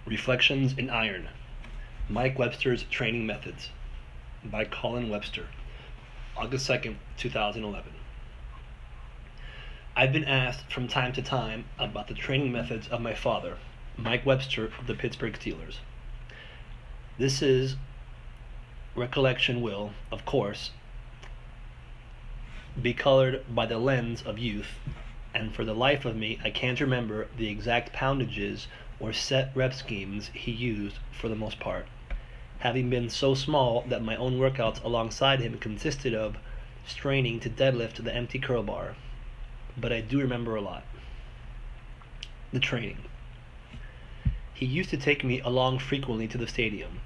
Reflections in Iron, Mike Webster's Training Methods, by Colin Webster, August 2nd, 2011. I've been asked from time to time about the training methods of my father, Mike Webster of the Pittsburgh Steelers. This recollection will, of course, be colored by the lens of youth, and for the life of me I can't remember the exact poundages or set rep schemes he used for the most part, having been so small that my own workouts alongside him consisted of straining to deadlift the empty curl bar. But I do remember a lot. The training. He used to take me along frequently to the stadium,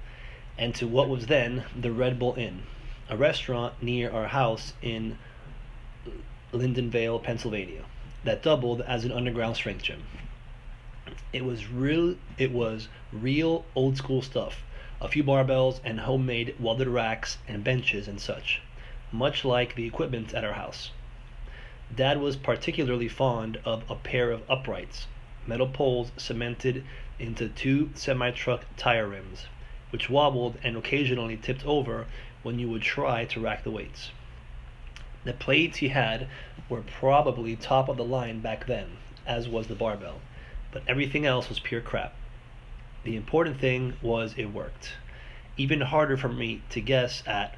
and to what was then the Red Bull Inn, a restaurant near our house in Lindenvale, Pennsylvania, that doubled as an underground strength gym. It was real old school stuff. A few barbells and homemade welded racks and benches and such, much like the equipment at our house. Dad was particularly fond of a pair of uprights, metal poles cemented into two semi-truck tire rims, which wobbled and occasionally tipped over when you would try to rack the weights. The plates he had were probably top of the line back then, as was the barbell, but everything else was pure crap. The important thing was it worked. Even harder for me to guess at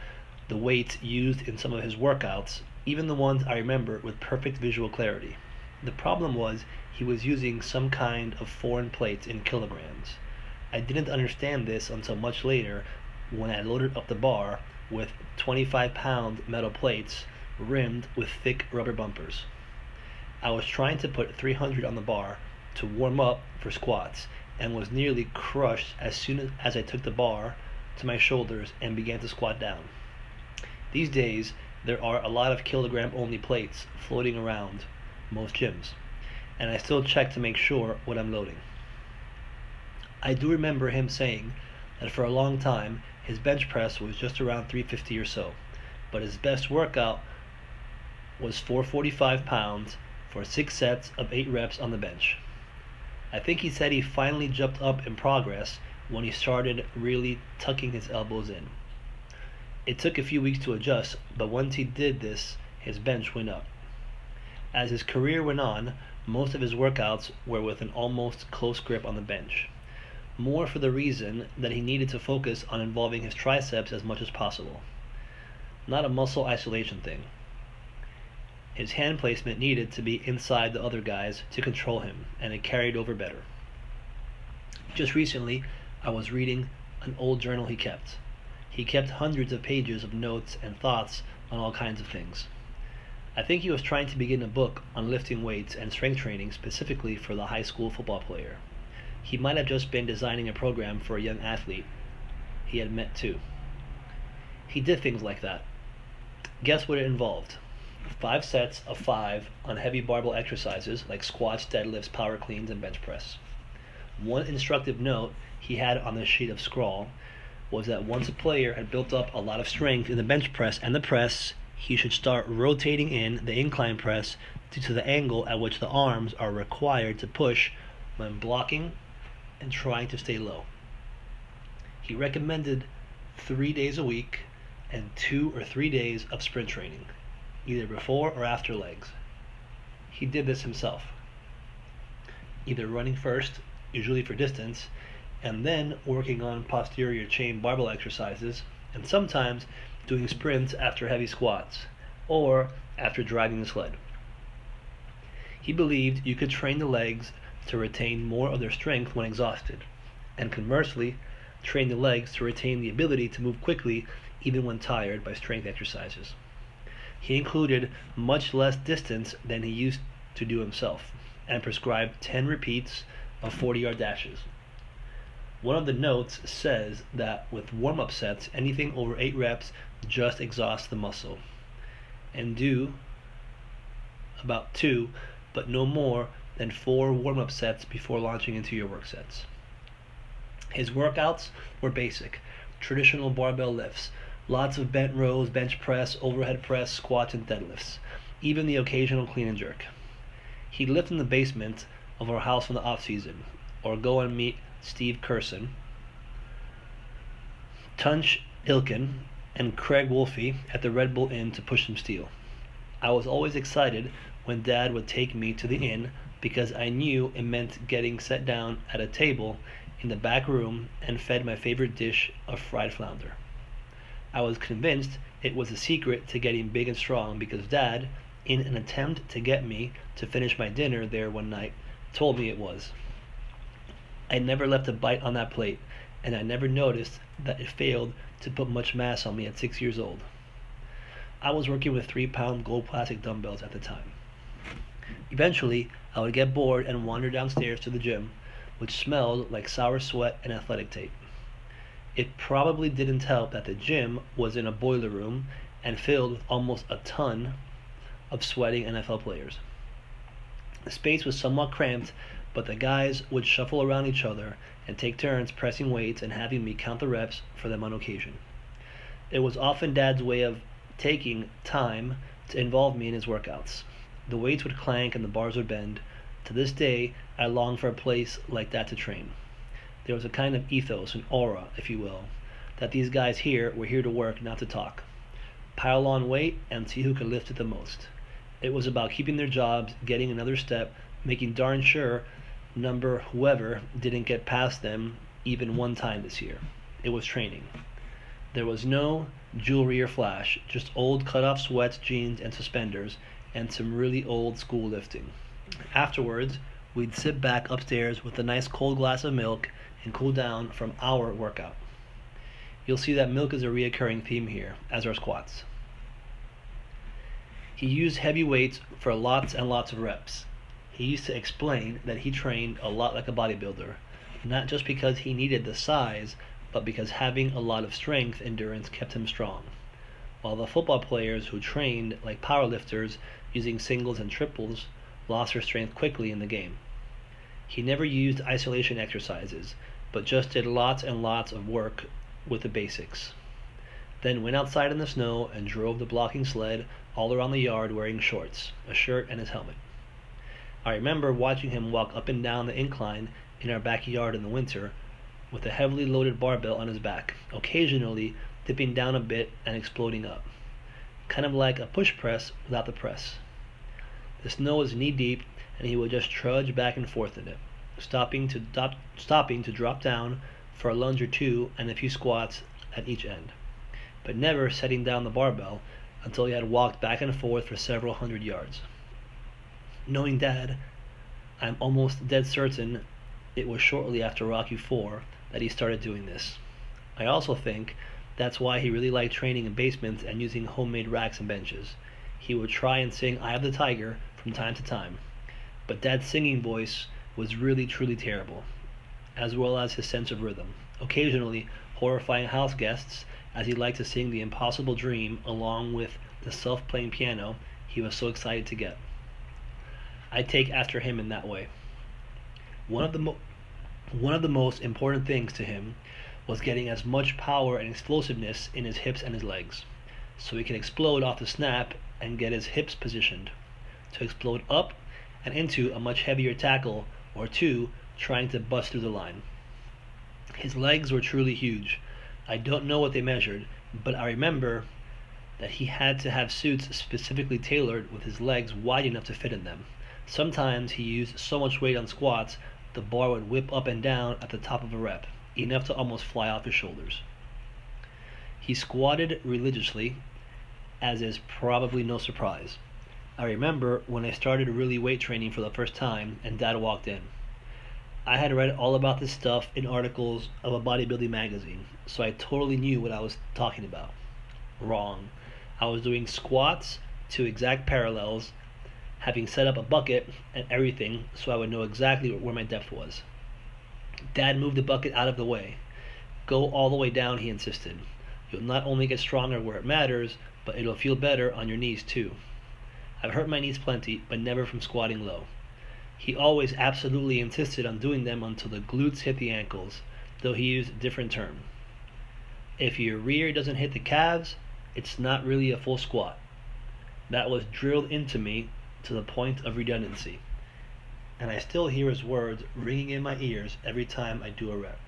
the weights used in some of his workouts, even the ones I remember with perfect visual clarity. The problem was he was using some kind of foreign plates in kilograms. I didn't understand this until much later when I loaded up the bar with 25-pound metal plates rimmed with thick rubber bumpers. I was trying to put 300 on the bar to warm up for squats and was nearly crushed as soon as I took the bar to my shoulders and began to squat down. These days, there are a lot of kilogram-only plates floating around most gyms, and I still check to make sure what I'm loading. I do remember him saying that for a long time his bench press was just around 350 or so, but his best workout was 445 pounds for 6 sets of 8 reps on the bench. I think he said he finally jumped up in progress when he started really tucking his elbows in. It took a few weeks to adjust, but once he did this, his bench went up. As his career went on, most of his workouts were with an almost close grip on the bench, more for the reason that he needed to focus on involving his triceps as much as possible. Not a muscle isolation thing. His hand placement needed to be inside the other guys to control him, and it carried over better. Just recently, I was reading an old journal he kept. He kept hundreds of pages of notes and thoughts on all kinds of things. I think he was trying to begin a book on lifting weights and strength training specifically for the high school football player. He might have just been designing a program for a young athlete he had met too. He did things like that. Guess what it involved? 5 sets of 5 on heavy barbell exercises like squats, deadlifts, power cleans, and bench press. One instructive note he had on the sheet of scrawl was that once a player had built up a lot of strength in the bench press and the press, he should start rotating in the incline press due to the angle at which the arms are required to push when blocking and trying to stay low. He recommended 3 days a week and 2 or 3 days of sprint training, either before or after legs. He did this himself, either running first, usually for distance, and then working on posterior chain barbell exercises, and sometimes doing sprints after heavy squats, or after driving the sled. He believed you could train the legs to retain more of their strength when exhausted, and conversely, train the legs to retain the ability to move quickly even when tired by strength exercises. He included much less distance than he used to do himself, and prescribed 10 repeats of 40-yard dashes. One of the notes says that with warm-up sets, anything over 8 reps just exhausts the muscle, and do about 2, but no more than 4 warm-up sets before launching into your work sets. His workouts were basic, traditional barbell lifts, lots of bent rows, bench press, overhead press, squats, and deadlifts, even the occasional clean and jerk. He'd lift in the basement of our house in the off-season, or go and meet Steve Curson, Tunch Ilkin, and Craig Wolfe at the Red Bull Inn to push some steel. I was always excited when Dad would take me to the inn because I knew it meant getting set down at a table in the back room and fed my favorite dish of fried flounder. I was convinced it was the secret to getting big and strong because Dad, in an attempt to get me to finish my dinner there one night, told me it was. I never left a bite on that plate, and I never noticed that it failed to put much mass on me at 6 years old. I was working with 3-pound gold plastic dumbbells at the time. Eventually, I would get bored and wander downstairs to the gym, which smelled like sour sweat and athletic tape. It probably didn't help that the gym was in a boiler room and filled with almost a ton of sweating NFL players. The space was somewhat cramped, but the guys would shuffle around each other and take turns pressing weights and having me count the reps for them on occasion. It was often Dad's way of taking time to involve me in his workouts. The weights would clank and the bars would bend. To this day, I long for a place like that to train. There was a kind of ethos, an aura, if you will, that these guys here were here to work, not to talk. Pile on weight and see who could lift it the most. It was about keeping their jobs, getting another step, making darn sure number whoever didn't get past them even one time this year. It was training. There was no jewelry or flash, just old cut-off sweats, jeans, and suspenders, and some really old school lifting. Afterwards, we'd sit back upstairs with a nice cold glass of milk and cool down from our workout. You'll see that milk is a reoccurring theme here, as are squats. He used heavy weights for lots and lots of reps. He used to explain that he trained a lot like a bodybuilder, not just because he needed the size, but because having a lot of strength endurance kept him strong. While the football players who trained like powerlifters using singles and triples lost their strength quickly in the game. He never used isolation exercises, but just did lots and lots of work with the basics. Then went outside in the snow and drove the blocking sled all around the yard wearing shorts, a shirt, and his helmet. I remember watching him walk up and down the incline in our backyard in the winter with a heavily loaded barbell on his back, occasionally dipping down a bit and exploding up, kind of like a push press without the press. The snow was knee-deep, and he would just trudge back and forth in it, stopping to drop down for a lunge or two and a few squats at each end, but never setting down the barbell until he had walked back and forth for several hundred yards. Knowing Dad, I'm almost dead certain it was shortly after Rocky IV that he started doing this. I also think that's why he really liked training in basements and using homemade racks and benches. He would try and sing Eye of the Tiger from time to time, but Dad's singing voice was really truly terrible, as well as his sense of rhythm, occasionally horrifying house guests as he liked to sing The Impossible Dream along with the self-playing piano he was so excited to get. I take after him in that way. One of the most important things to him was getting as much power and explosiveness in his hips and his legs, so he could explode off the snap and get his hips positioned to explode up and into a much heavier tackle or two trying to bust through the line. His legs were truly huge. I don't know what they measured, but I remember that he had to have suits specifically tailored with his legs wide enough to fit in them. Sometimes he used so much weight on squats, the bar would whip up and down at the top of a rep, enough to almost fly off his shoulders. He squatted religiously, as is probably no surprise. I remember when I started really weight training for the first time and Dad walked in. I had read all about this stuff in articles of a bodybuilding magazine, so I totally knew what I was talking about. Wrong. I was doing squats to exact parallels, having set up a bucket and everything so I would know exactly where my depth was. Dad moved the bucket out of the way. Go all the way down, he insisted. You'll not only get stronger where it matters, but it'll feel better on your knees too. I've hurt my knees plenty, but never from squatting low. He always absolutely insisted on doing them until the glutes hit the ankles, though he used a different term. If your rear doesn't hit the calves, it's not really a full squat. That was drilled into me to the point of redundancy. and I still hear his words ringing in my ears every time I do a rep.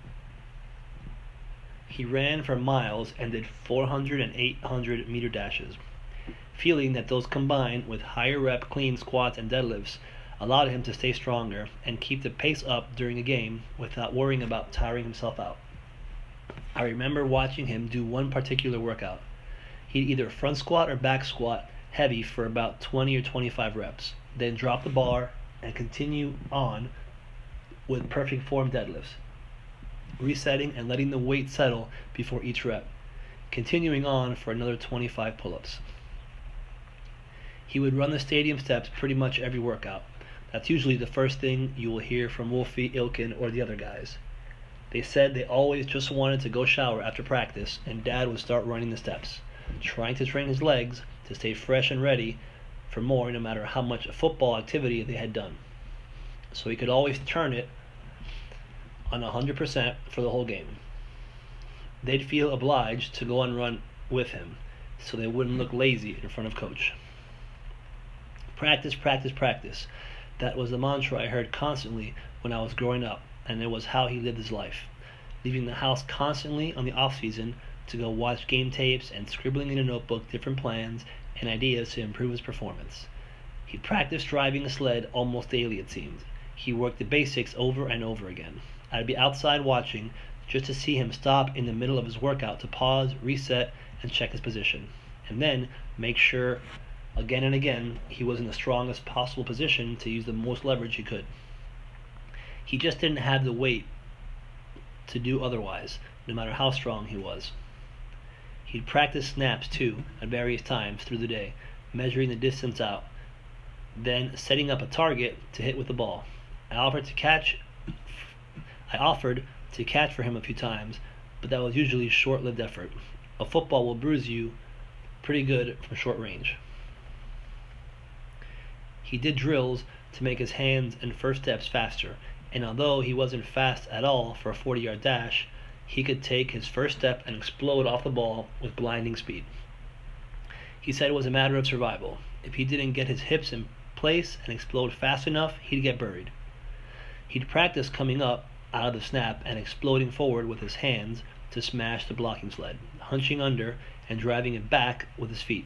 He ran for miles and did 400 and 800 meter dashes, feeling that those combined with higher rep clean squats and deadlifts allowed him to stay stronger and keep the pace up during a game without worrying about tiring himself out. I remember watching him do one particular workout. He'd either front squat or back squat heavy for about 20 or 25 reps, then drop the bar and continue on with perfect form deadlifts, resetting and letting the weight settle before each rep, continuing on for another 25 pull-ups. He would run the stadium steps pretty much every workout. That's usually the first thing you will hear from Wolfie, Ilkin, or the other guys. They said they always just wanted to go shower after practice, and Dad would start running the steps, trying to train his legs to stay fresh and ready for more no matter how much football activity they had done. So he could always turn it on 100% for the whole game. They'd feel obliged to go and run with him so they wouldn't look lazy in front of coach. Practice, practice, practice. That was the mantra I heard constantly when I was growing up, and it was how he lived his life, leaving the house constantly on the off season to go watch game tapes and scribbling in a notebook different plans and ideas to improve his performance. He practiced driving a sled almost daily, it seemed. He worked the basics over and over again. I'd be outside watching just to see him stop in the middle of his workout to pause, reset, and check his position, and then make sure again and again he was in the strongest possible position to use the most leverage he could. He just didn't have the weight to do otherwise, no matter how strong he was. He'd practice snaps too at various times through the day, measuring the distance out, then setting up a target to hit with the ball. I offered to catch for him a few times, but that was usually short-lived effort. A football will bruise you pretty good from short range. He did drills to make his hands and first steps faster, and although he wasn't fast at all for a 40-yard dash, he could take his first step and explode off the ball with blinding speed. He said it was a matter of survival. If he didn't get his hips in place and explode fast enough, he'd get buried. He'd practice coming up out of the snap and exploding forward with his hands to smash the blocking sled, hunching under and driving it back with his feet.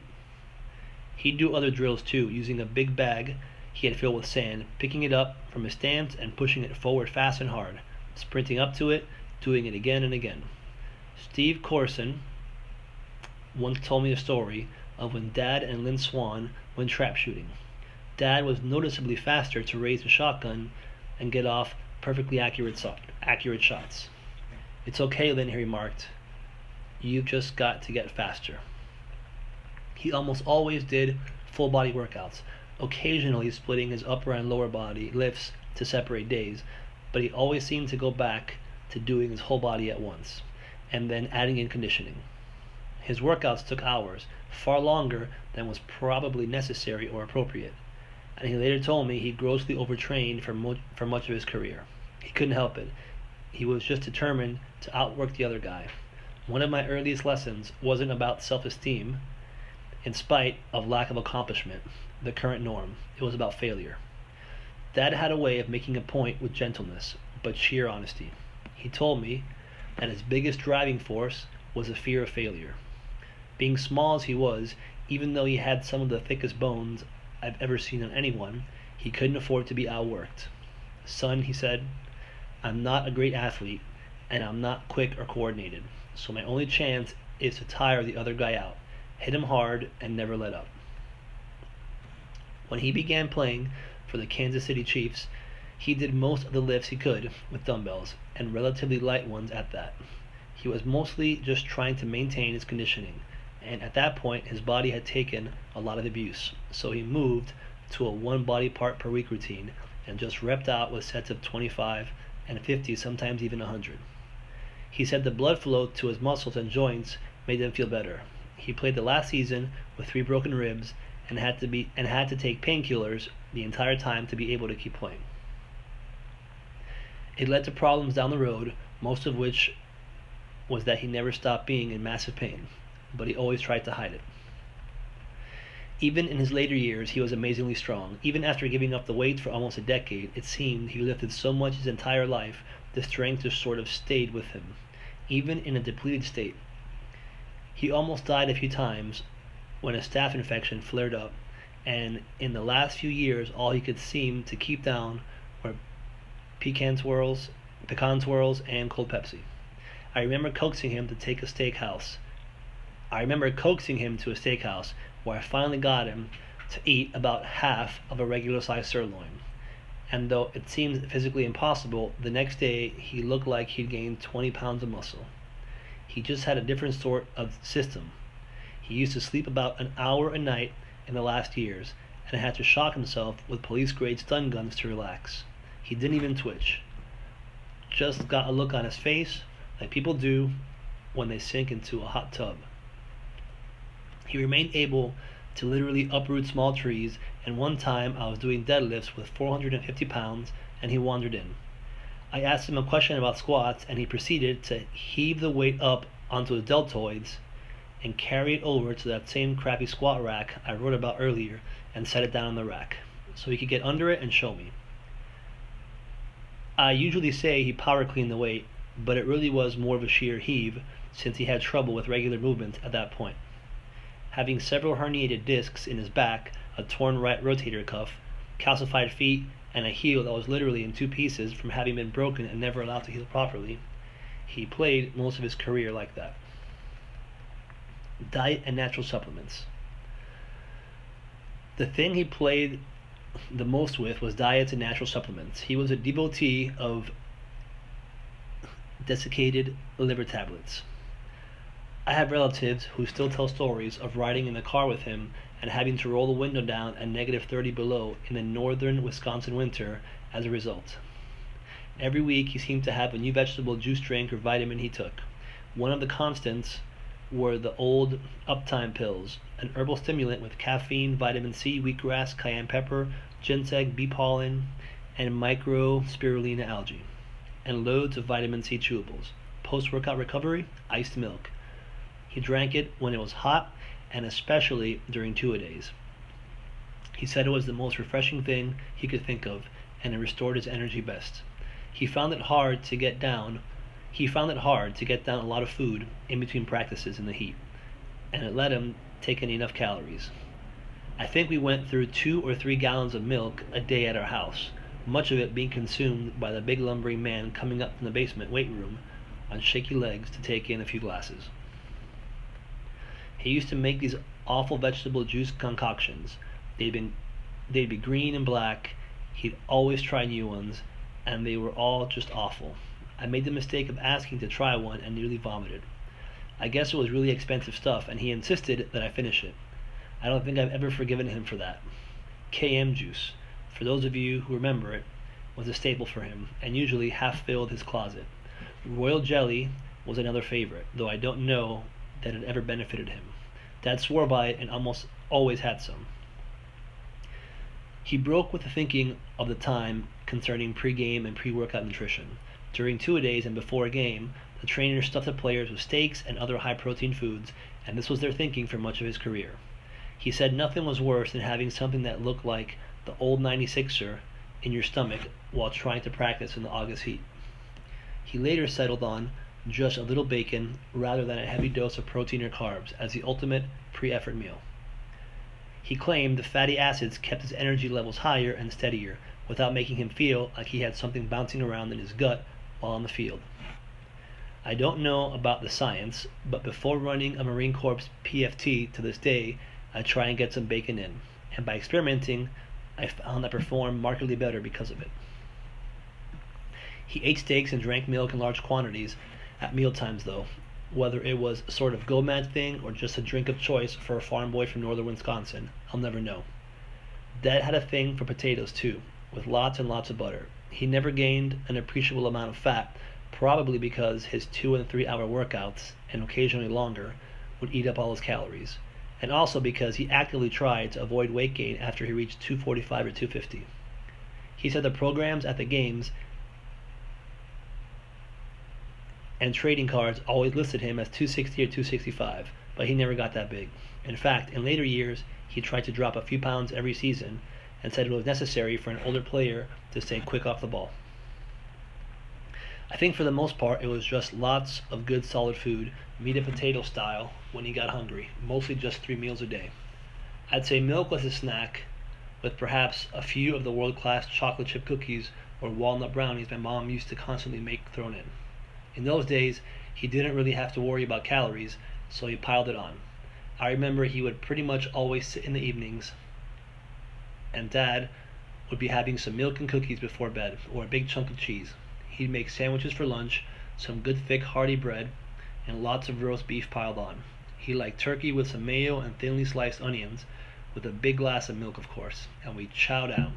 He'd do other drills too, using a big bag he had filled with sand, picking it up from his stance and pushing it forward fast and hard, sprinting up to it, doing it again and again. Steve Corson once told me a story of when Dad and Lynn Swan went trap shooting. Dad was noticeably faster to raise a shotgun and get off perfectly accurate shots. "It's okay, Lynn," he remarked. "You've just got to get faster." He almost always did full body workouts, occasionally splitting his upper and lower body lifts to separate days, but he always seemed to go back to doing his whole body at once, and then adding in conditioning. His workouts took hours, far longer than was probably necessary or appropriate, and he later told me he grossly overtrained for much of his career. He couldn't help it. He was just determined to outwork the other guy. One of my earliest lessons wasn't about self-esteem, in spite of lack of accomplishment, the current norm. It was about failure. Dad had a way of making a point with gentleness, but sheer honesty. He told me that his biggest driving force was a fear of failure. Being small as he was, even though he had some of the thickest bones I've ever seen on anyone, he couldn't afford to be outworked. "Son," he said, "I'm not a great athlete, and I'm not quick or coordinated, so my only chance is to tire the other guy out, hit him hard, and never let up." When he began playing for the Kansas City Chiefs, he did most of the lifts he could with dumbbells, and relatively light ones at that. He was mostly just trying to maintain his conditioning, and at that point his body had taken a lot of abuse, so he moved to a one body part per week routine and just repped out with sets of 25 and 50, sometimes even 100. He said the blood flow to his muscles and joints made them feel better. He played the last season with 3 broken ribs and had to take painkillers the entire time to be able to keep playing. It led to problems down the road, most of which was that he never stopped being in massive pain, but he always tried to hide it. Even in his later years, he was amazingly strong. Even after giving up the weights for almost a decade, it seemed he lifted so much his entire life, the strength just sort of stayed with him, even in a depleted state. He almost died a few times when a staph infection flared up, and in the last few years, all he could seem to keep down were pecan swirls, and cold Pepsi. I remember coaxing him to take a steakhouse. I remember coaxing him to a steakhouse where I finally got him to eat about half of a regular sized sirloin. And though it seemed physically impossible, the next day he looked like he'd gained 20 pounds of muscle. He just had a different sort of system. He used to sleep about an hour a night in the last years and had to shock himself with police grade stun guns to relax. He didn't even twitch. Just got a look on his face like people do when they sink into a hot tub. He remained able to literally uproot small trees, and one time I was doing deadlifts with 450 pounds and he wandered in. I asked him a question about squats and he proceeded to heave the weight up onto his deltoids and carry it over to that same crappy squat rack I wrote about earlier and set it down on the rack so he could get under it and show me. I usually say he power cleaned the weight, but it really was more of a sheer heave since he had trouble with regular movement at that point. Having several herniated discs in his back, a torn right rotator cuff, calcified feet, and a heel that was literally in two pieces from having been broken and never allowed to heal properly, he played most of his career like that. Diet and natural supplements. The thing he played the most with was diets and natural supplements. He was a devotee of desiccated liver tablets. I have relatives who still tell stories of riding in the car with him and having to roll the window down at -30 below in the northern Wisconsin winter as a result. Every week he seemed to have a new vegetable juice drink or vitamin he took. One of the constants were the old Uptime pills, an herbal stimulant with caffeine, vitamin C, wheatgrass, cayenne pepper, ginseng, bee pollen, and microspirulina algae, and loads of vitamin C chewables. Post-workout recovery, iced milk. He drank it when it was hot and especially during two-a-days. He said it was the most refreshing thing he could think of and it restored his energy best. He found it hard to get down a lot of food in between practices in the heat, and it let him take in enough calories. I think we went through 2 or 3 gallons of milk a day at our house, much of it being consumed by the big lumbering man coming up from the basement weight room on shaky legs to take in a few glasses. He used to make these awful vegetable juice concoctions. They'd be green and black. He'd always try new ones, and they were all just awful. I made the mistake of asking to try one and nearly vomited. I guess it was really expensive stuff, and he insisted that I finish it. I don't think I've ever forgiven him for that. KM juice, for those of you who remember it, was a staple for him, and usually half filled his closet. Royal jelly was another favorite, though I don't know that it ever benefited him. Dad swore by it and almost always had some. He broke with the thinking of the time concerning pre-game and pre-workout nutrition. During two-a-days and before a game, the trainer stuffed the players with steaks and other high-protein foods, and this was their thinking for much of his career. He said nothing was worse than having something that looked like the old 96er in your stomach while trying to practice in the August heat. He later settled on just a little bacon rather than a heavy dose of protein or carbs as the ultimate pre-effort meal. He claimed the fatty acids kept his energy levels higher and steadier without making him feel like he had something bouncing around in his gut while on the field. I don't know about the science, but before running a Marine Corps PFT to this day, I try and get some bacon in, and by experimenting, I found I performed markedly better because of it. He ate steaks and drank milk in large quantities at mealtimes though, whether it was a sort of go mad thing or just a drink of choice for a farm boy from northern Wisconsin, I'll never know. Dad had a thing for potatoes too, with lots and lots of butter. He never gained an appreciable amount of fat, probably because his 2 and 3 hour workouts, and occasionally longer, would eat up all his calories, and also because he actively tried to avoid weight gain after he reached 245 or 250. He said the programs at the games and trading cards always listed him as 260 or 265, but he never got that big. In fact, in later years, he tried to drop a few pounds every season and said it was necessary for an older player to stay quick off the ball. I think for the most part it was just lots of good solid food, meat and potato style, when he got hungry, mostly just 3 meals a day. I'd say milk was his snack, with perhaps a few of the world-class chocolate chip cookies or walnut brownies my mom used to constantly make thrown in. In those days, he didn't really have to worry about calories, so he piled it on. I remember he would pretty much always sit in the evenings, and Dad would be having some milk and cookies before bed, or a big chunk of cheese. He'd make sandwiches for lunch, some good thick hearty bread, and lots of roast beef piled on. He liked turkey with some mayo and thinly sliced onions, with a big glass of milk, of course, and we'd chow down.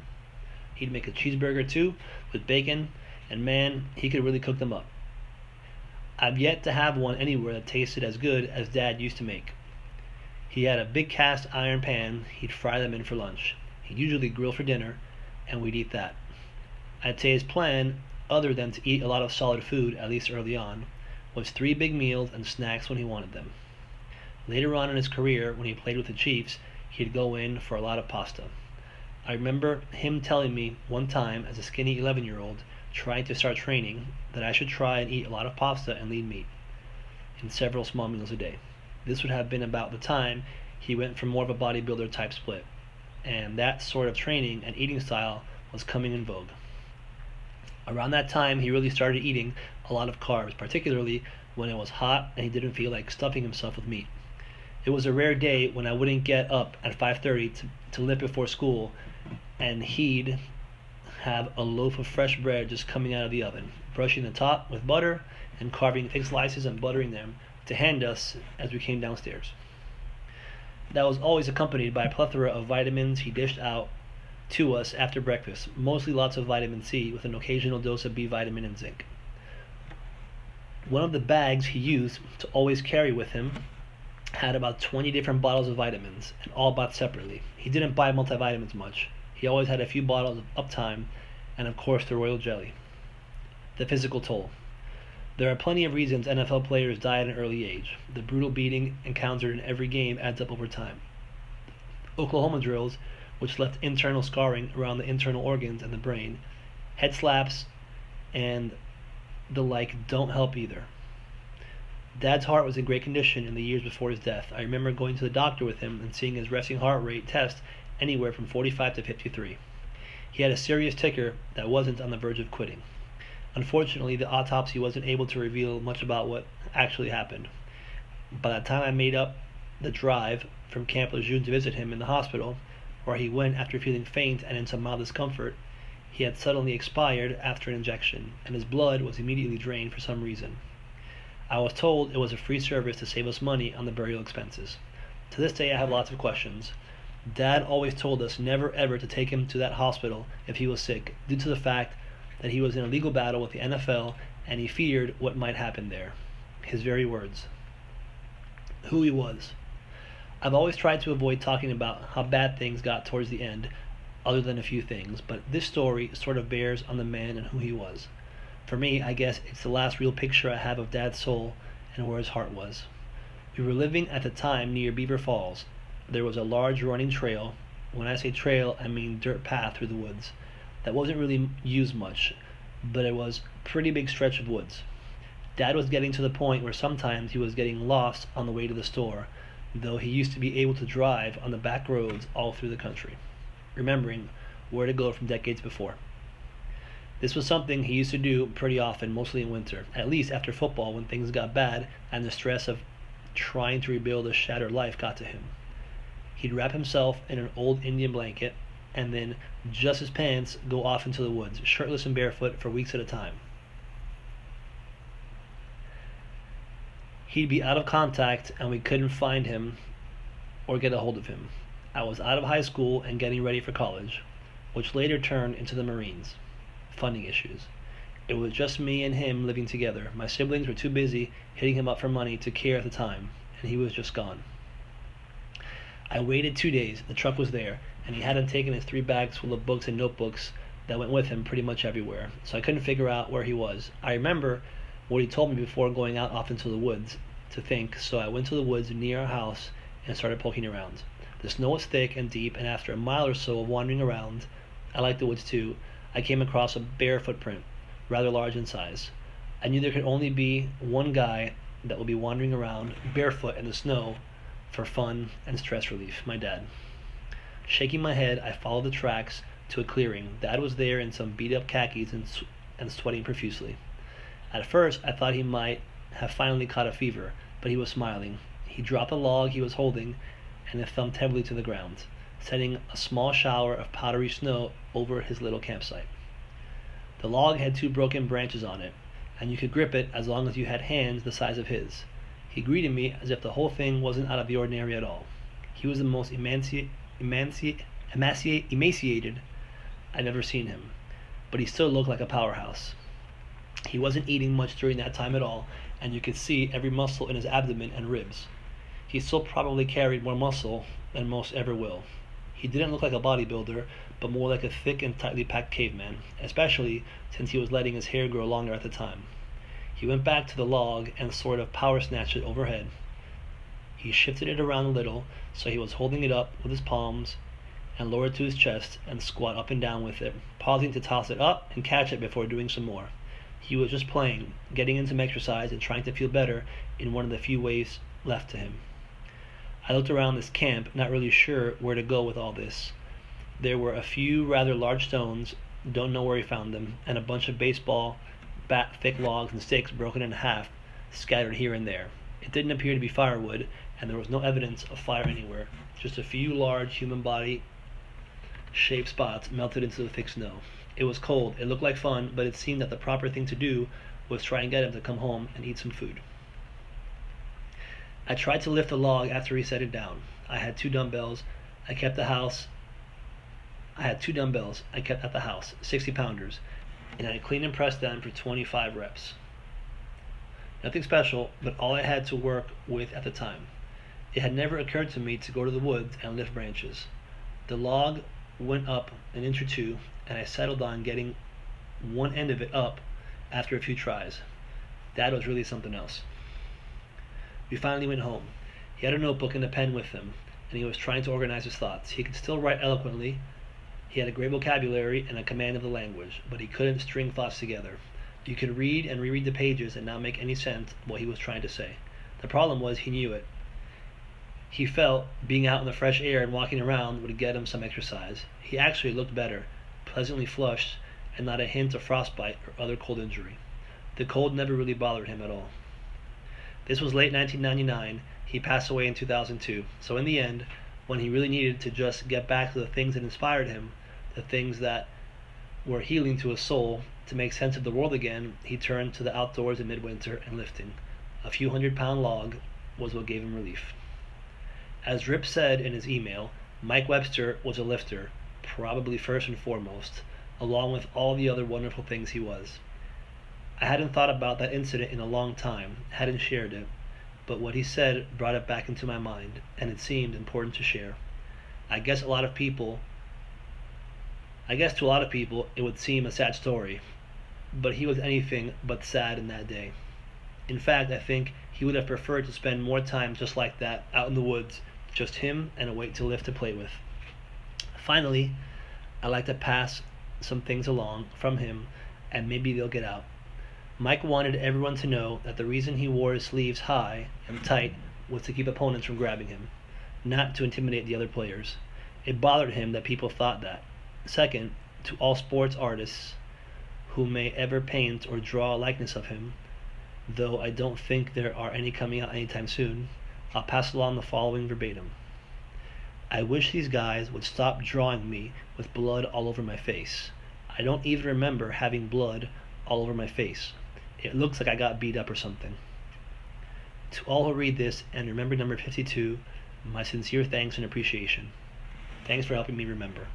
He'd make a cheeseburger too, with bacon, and man, he could really cook them up. I've yet to have one anywhere that tasted as good as Dad used to make. He had a big cast iron pan he'd fry them in for lunch. He'd usually grill for dinner, and we'd eat that. I'd say his plan, other than to eat a lot of solid food, at least early on, was 3 big meals and snacks when he wanted them. Later on in his career, when he played with the Chiefs, he'd go in for a lot of pasta. I remember him telling me one time, as a skinny 11-year-old, trying to start training, that I should try and eat a lot of pasta and lean meat, in several small meals a day. This would have been about the time he went for more of a bodybuilder type split, and that sort of training and eating style was coming in vogue. Around that time, he really started eating a lot of carbs, particularly when it was hot and he didn't feel like stuffing himself with meat. It was a rare day when I wouldn't get up at 5:30 to lift before school, and he'd have a loaf of fresh bread just coming out of the oven, brushing the top with butter and carving thick slices and buttering them to hand us as we came downstairs. That was always accompanied by a plethora of vitamins he dished out to us after breakfast, mostly lots of vitamin C with an occasional dose of B vitamin and zinc. One of the bags he used to always carry with him had about 20 different bottles of vitamins, and all bought separately. He didn't buy multivitamins much. He always had a few bottles of Uptime, and of course the royal jelly. The physical toll. There are plenty of reasons NFL players die at an early age. The brutal beating encountered in every game adds up over time. Oklahoma drills, which left internal scarring around the internal organs and the brain, head slaps, and the like don't help either. Dad's heart was in great condition in the years before his death. I remember going to the doctor with him and seeing his resting heart rate test anywhere from 45 to 53. He had a serious ticker that wasn't on the verge of quitting. Unfortunately, the autopsy wasn't able to reveal much about what actually happened. By the time I made up the drive from Camp Lejeune to visit him in the hospital, where he went after feeling faint and in some mild discomfort, he had suddenly expired after an injection, and his blood was immediately drained for some reason. I was told it was a free service to save us money on the burial expenses. To this day I have lots of questions. Dad always told us never ever to take him to that hospital if he was sick, due to the fact that he was in a legal battle with the NFL and he feared what might happen there. His very words. Who he was. I've always tried to avoid talking about how bad things got towards the end, other than a few things, but this story sort of bears on the man and who he was. For me, I guess it's the last real picture I have of Dad's soul and where his heart was. We were living at the time near Beaver Falls. There was a large running trail. When I say trail, I mean dirt path through the woods. That wasn't really used much, but it was a pretty big stretch of woods. Dad was getting to the point where sometimes he was getting lost on the way to the store, though he used to be able to drive on the back roads all through the country, remembering where to go from decades before. This was something he used to do pretty often, mostly in winter, at least after football when things got bad and the stress of trying to rebuild a shattered life got to him. He'd wrap himself in an old Indian blanket and then, just his pants, go off into the woods, shirtless and barefoot for weeks at a time. He'd be out of contact and we couldn't find him or get a hold of him. I was out of high school and getting ready for college, which later turned into the Marines. Funding issues. It was just me and him living together. My siblings were too busy hitting him up for money to care at the time, and he was just gone. I waited 2 days. The truck was there, and he hadn't taken his 3 bags full of books and notebooks that went with him pretty much everywhere, so I couldn't figure out where he was. I remember what he told me before going out off into the woods to think, so I went to the woods near our house and started poking around. The snow was thick and deep, and after a mile or so of wandering around, I liked the woods too, I came across a bear footprint, rather large in size. I knew there could only be one guy that would be wandering around barefoot in the snow for fun and stress relief, my dad. Shaking my head, I followed the tracks to a clearing. Dad was there in some beat-up khakis and sweating profusely. At first, I thought he might have finally caught a fever, but he was smiling. He dropped the log he was holding, and it thumped heavily to the ground, sending a small shower of powdery snow over his little campsite. The log had 2 broken branches on it, and you could grip it as long as you had hands the size of his. He greeted me as if the whole thing wasn't out of the ordinary at all. He was the most emaciated I'd ever seen him, but he still looked like a powerhouse. He wasn't eating much during that time at all, and you could see every muscle in his abdomen and ribs. He still probably carried more muscle than most ever will. He didn't look like a bodybuilder, but more like a thick and tightly packed caveman, especially since he was letting his hair grow longer at the time. He went back to the log and sort of power snatched it overhead. He shifted it around a little, so he was holding it up with his palms and lowered to his chest and squat up and down with it, pausing to toss it up and catch it before doing some more. He was just playing, getting in some exercise and trying to feel better in one of the few ways left to him. I looked around this camp, not really sure where to go with all this. There were a few rather large stones, don't know where he found them, and a bunch of baseball bat thick logs and sticks broken in half, scattered here and there. It didn't appear to be firewood, and there was no evidence of fire anywhere, just a few large human body shaped spots melted into the thick snow. It was cold, it looked like fun, but it seemed that the proper thing to do was try and get him to come home and eat some food. I tried to lift the log after he set it down. I had 2 dumbbells. I kept at the house, 60-pounders, and I cleaned and pressed them for 25 reps. Nothing special, but all I had to work with at the time. It had never occurred to me to go to the woods and lift branches. The log went up an inch or 2, and I settled on getting one end of it up after a few tries. Dad was really something else. We finally went home. He had a notebook and a pen with him, and he was trying to organize his thoughts. He could still write eloquently. He had a great vocabulary and a command of the language, but he couldn't string thoughts together. You could read and reread the pages and not make any sense of what he was trying to say. The problem was he knew it. He felt being out in the fresh air and walking around would get him some exercise. He actually looked better, pleasantly flushed, and not a hint of frostbite or other cold injury. The cold never really bothered him at all. This was late 1999. He passed away in 2002. So in the end, when he really needed to just get back to the things that inspired him, the things that were healing to his soul, to make sense of the world again, he turned to the outdoors in midwinter and lifting. A few 100-pound log was what gave him relief. As Rip said in his email, Mike Webster was a lifter, probably first and foremost, along with all the other wonderful things he was. I hadn't thought about that incident in a long time, hadn't shared it, but what he said brought it back into my mind, and it seemed important to share. I guess to a lot of people it would seem a sad story, but he was anything but sad in that day. In fact, I think he would have preferred to spend more time just like that, out in the woods, just him and a weight to lift to play with. Finally, I'd like to pass some things along from him, and maybe they'll get out. Mike wanted everyone to know that the reason he wore his sleeves high and tight was to keep opponents from grabbing him, not to intimidate the other players. It bothered him that people thought that. Second, to all sports artists who may ever paint or draw a likeness of him, though I don't think there are any coming out anytime soon, I'll pass along the following verbatim. I wish these guys would stop drawing me with blood all over my face. I don't even remember having blood all over my face. It looks like I got beat up or something. To all who read this and remember number 52, my sincere thanks and appreciation. Thanks for helping me remember.